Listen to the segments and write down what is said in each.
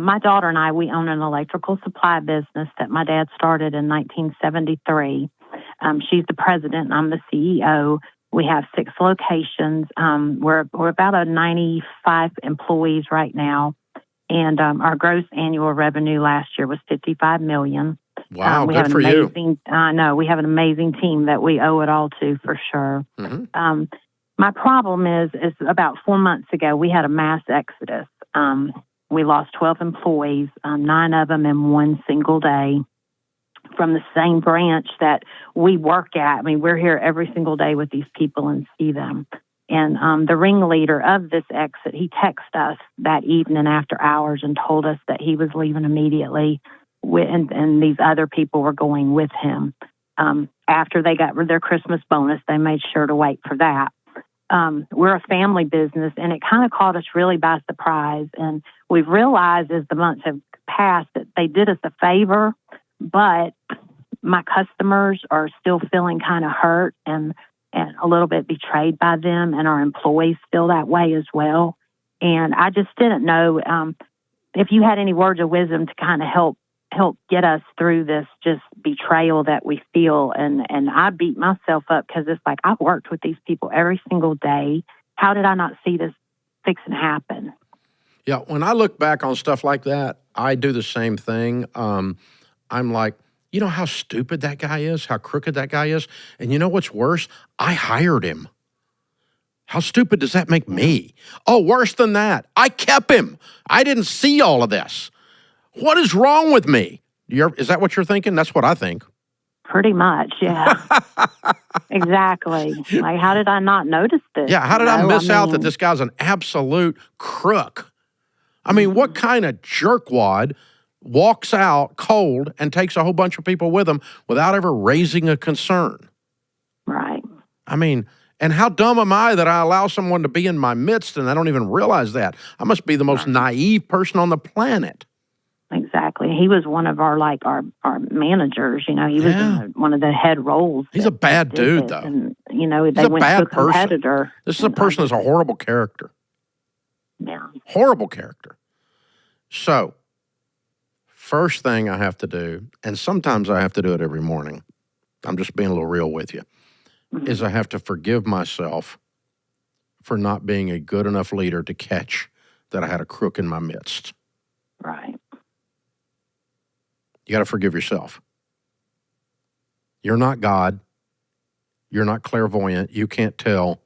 My daughter and I, we own an electrical supply business that my dad started in 1973. She's the president and I'm the CEO. We have 6 locations. We're about a 95 employees right now. And our gross annual revenue last year was $55 million. Wow, we good have for you. We have an amazing team that we owe it all to for sure. Mm-hmm. My problem is about 4 months ago, we had a mass exodus. We lost 12 employees, 9 of them in one single day from the same branch that we work at. I mean, we're here every single day with these people and see them. And the ringleader of this exit, he texted us that evening after hours and told us that he was leaving immediately, and these other people were going with him. After they got their Christmas bonus, they made sure to wait for that. We're a family business, and it kind of caught us really by surprise. And we've realized as the months have passed that they did us a favor, but my customers are still feeling kind of hurt and a little bit betrayed by them, and our employees feel that way as well. And I just didn't know if you had any words of wisdom to kind of help get us through this just betrayal that we feel. And I beat myself up because it's like, I've worked with these people every single day. How did I not see this fixing happen? Yeah, when I look back on stuff like that, I do the same thing. I'm like, you know how stupid that guy is, how crooked that guy is? And you know what's worse? I hired him. How stupid does that make me? Oh, worse than that, I kept him. I didn't see all of this. What is wrong with me? Is that what you're thinking? That's what I think. Pretty much, yeah. Exactly. Like, how did I not notice this? Yeah, how did I miss out that this guy's an absolute crook? I mean, what kind of jerkwad walks out cold and takes a whole bunch of people with him without ever raising a concern? Right. I mean, and how dumb am I that I allow someone to be in my midst and I don't even realize that? I must be the most naive person on the planet. Exactly. He was one of our managers, you know, he was in one of the head roles. He's a bad dude, though. And, you know, they went to a competitor. This is a person that's a horrible character. Yeah. Horrible character. So, first thing I have to do, and sometimes I have to do it every morning, I'm just being a little real with you, is I have to forgive myself for not being a good enough leader to catch that I had a crook in my midst. Right. You got to forgive yourself. You're not God. You're not clairvoyant. You can't tell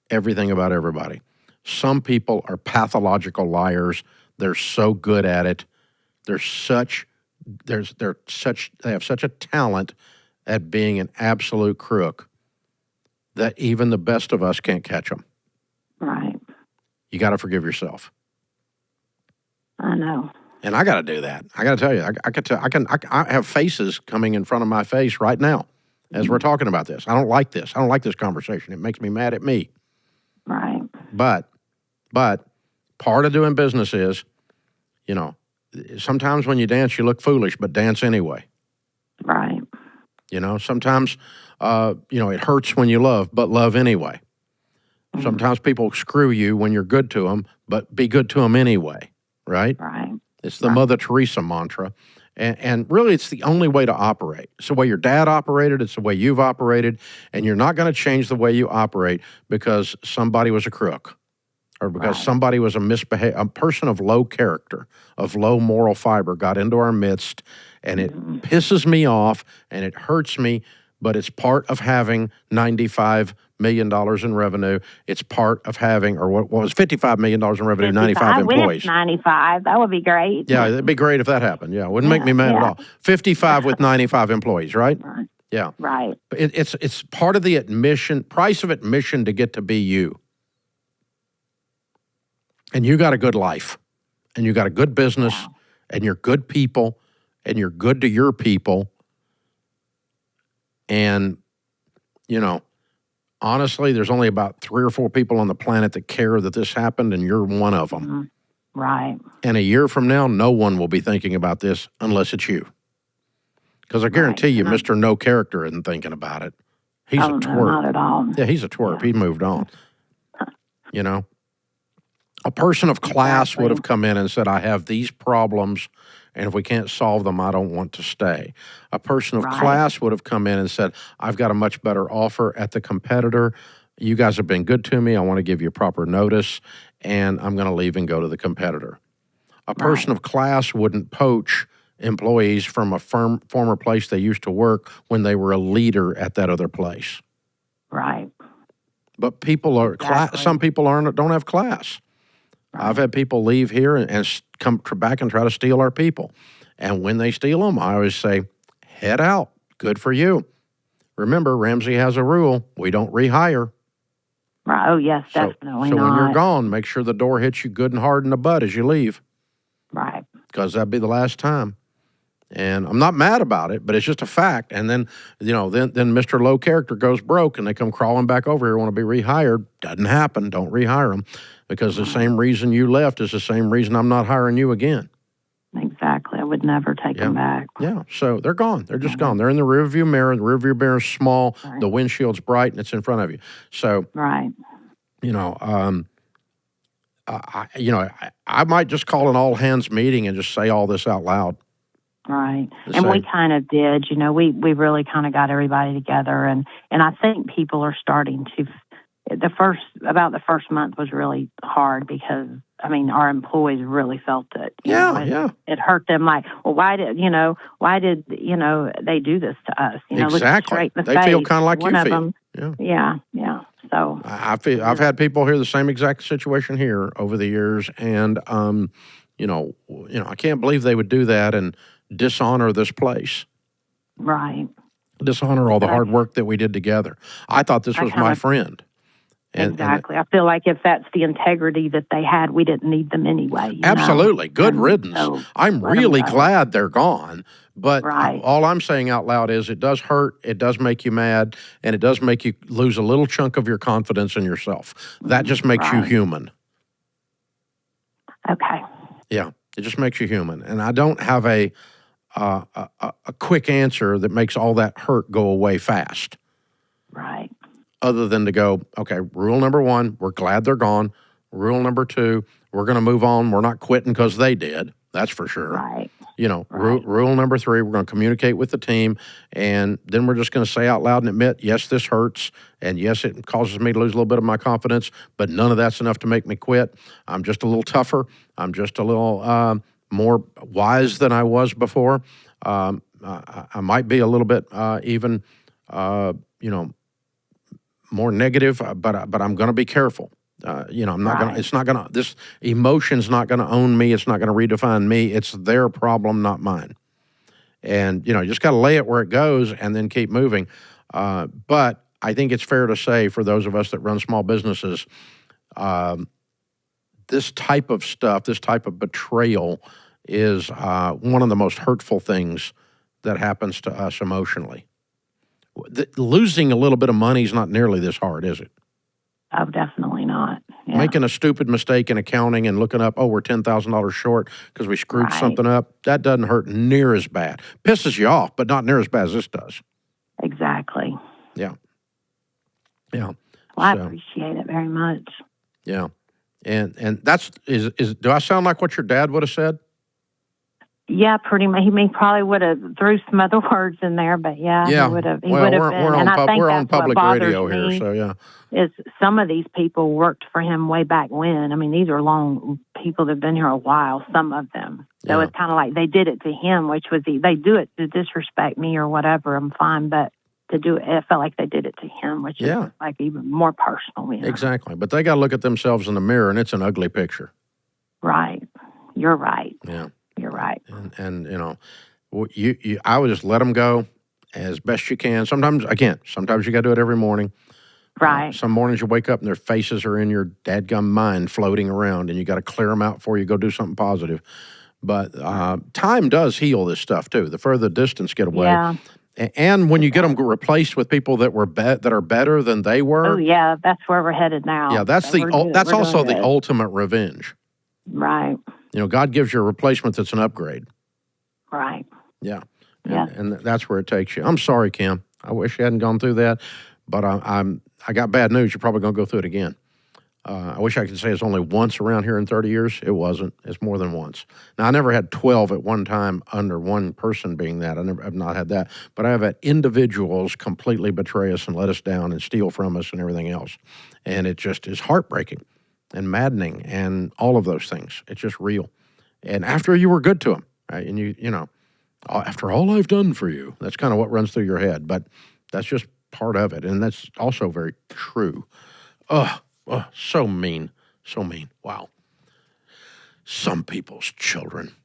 everything about everybody. Some people are pathological liars. They're so good at it. They have such a talent at being an absolute crook that even the best of us can't catch them. Right. You got to forgive yourself. I know. And I got to do that. I got to tell you, I have faces coming in front of my face right now as we're talking about this. I don't like this. I don't like this conversation. It makes me mad at me. Right. But part of doing business is, you know, sometimes when you dance, you look foolish, but dance anyway. Right. You know, sometimes, it hurts when you love, but love anyway. Sometimes people screw you when you're good to them, but be good to them anyway, right? Right. It's the Mother Teresa mantra. And really, it's the only way to operate. It's the way your dad operated. It's the way you've operated. And you're not going to change the way you operate because somebody was a crook or because somebody was a person of low character, of low moral fiber got into our midst. And it pisses me off and it hurts me, but it's part of having $95 million in revenue. It's part of having, or what was $55 million in revenue, 95 employees. 95, that would be great. Yeah, it'd be great if that happened. Yeah, it wouldn't make me mad at all. 55 with 95 employees, right? Right. Yeah. Right. It's part of the price of admission to get to be you. And you got a good life, and you got a good business, and you're good people, and you're good to your people. And, you know, honestly, there's only about 3 or 4 people on the planet that care that this happened, and you're one of them. Mm-hmm. Right. And a year from now, no one will be thinking about this unless it's you. Because I guarantee you, Mr. No Character isn't thinking about it. He's a twerp. No, not at all. Yeah, he's a twerp. Yeah. He moved on. You know? A person of class Exactly. would have come in and said, I have these problems, and if we can't solve them, I don't want to stay. A person of Right. class would have come in and said, I've got a much better offer at the competitor. You guys have been good to me. I want to give you proper notice, and I'm going to leave and go to the competitor. A person Right. of class wouldn't poach employees from a former place they used to work when they were a leader at that other place. Right. But people are Exactly. some people don't have class. Right. I've had people leave here and come back and try to steal our people. And when they steal them, I always say, head out. Good for you. Remember, Ramsey has a rule. We don't rehire. Right. Oh, yes, So definitely when you're not. gone, make sure the door hits you good and hard in the butt as you leave, Right. because that'd be the last time. And I'm not mad about it, but it's just a fact. And then, then Mr. Low Character goes broke and they come crawling back over here, want to be rehired. Doesn't happen. Don't rehire them, because the same reason you left is the same reason I'm not hiring you again. Exactly. I would never take them back. Yeah. So they're gone. They're just gone. They're in the rearview mirror. The rearview mirror is small. Right. The windshield's bright and it's in front of you. So, Right. I might just call an all hands meeting and just say all this out loud. Right. And we kind of did, we really kind of got everybody together, and I think people are starting to, the first month was really hard because, our employees really felt it. It hurt them, like, well, why did they do this to us? Exactly. Look straight in the they face. feel kind of like One you of feel. them, yeah. So I've had people hear the same exact situation here over the years, and I can't believe they would do that and dishonor this place. Right. Dishonor all the hard work that we did together. I thought this was my friend. Exactly. I feel like if that's the integrity that they had, we didn't need them anyway. Absolutely. Good riddance. So I'm really glad they're gone. But all I'm saying out loud is it does hurt, it does make you mad, and it does make you lose a little chunk of your confidence in yourself. That just makes you human. Okay. Yeah, it just makes you human. And I don't have a quick answer that makes all that hurt go away fast. Right. Other than to go, okay, rule number 1, we're glad they're gone. Rule number 2, we're going to move on. We're not quitting because they did. That's for sure. Right. Rule number 3, we're going to communicate with the team, and then we're just going to say out loud and admit, yes, this hurts, and yes, it causes me to lose a little bit of my confidence, but none of that's enough to make me quit. I'm just a little tougher. I'm just a little more wise than I was before. I might be a little bit even, more negative, but I'm going to be careful. I'm not going to, it's not going to, this emotion's not going to own me. It's not going to redefine me. It's their problem, not mine. And, you just got to lay it where it goes and then keep moving. But I think it's fair to say for those of us that run small businesses, this type of stuff, this type of betrayal is one of the most hurtful things that happens to us emotionally. Losing a little bit of money is not nearly this hard, is it? Oh, definitely not. Yeah. Making a stupid mistake in accounting and looking up, we're $10,000 short because we screwed something up, that doesn't hurt near as bad. Pisses you off, but not near as bad as this does. Exactly. Yeah. Well, I appreciate it very much. Yeah. And that's, do I sound like what your dad would have said? Yeah, pretty much. He probably would have threw some other words in there, but he would have. We're on public radio here, so is some of these people worked for him way back when. These are long people that have been here a while, some of them. So it's kind of like they did it to him, which was they do it to disrespect me or whatever. I'm fine, but to do it, it felt like they did it to him, which is like even more personal. Exactly, but they got to look at themselves in the mirror, and it's an ugly picture. Right, you're right. Yeah. You're right. And I would just let them go as best you can. Sometimes you got to do it every morning. Right. Some mornings you wake up and their faces are in your dadgum mind floating around, and you got to clear them out before you go do something positive. But time does heal this stuff too. The further distance get away. Yeah. And when you get them replaced with people that were that are better than they were. Oh yeah, that's where we're headed now. Yeah, that's that's also the ultimate revenge. Right. God gives you a replacement that's an upgrade. Right. Yeah. And that's where it takes you. I'm sorry, Kim. I wish you hadn't gone through that, but I got bad news. You're probably going to go through it again. I wish I could say it's only once around here in 30 years. It wasn't. It's more than once. Now, I never had 12 at one time under one person being that. I've not had that. But I have had individuals completely betray us and let us down and steal from us and everything else. And it just is heartbreaking and maddening and all of those things. It's just real. And after you were good to them, right? And you know, after all I've done for you, that's kind of what runs through your head. But that's just part of it. And that's also very true. Ugh. Oh, so mean. So mean. Wow. Some people's children.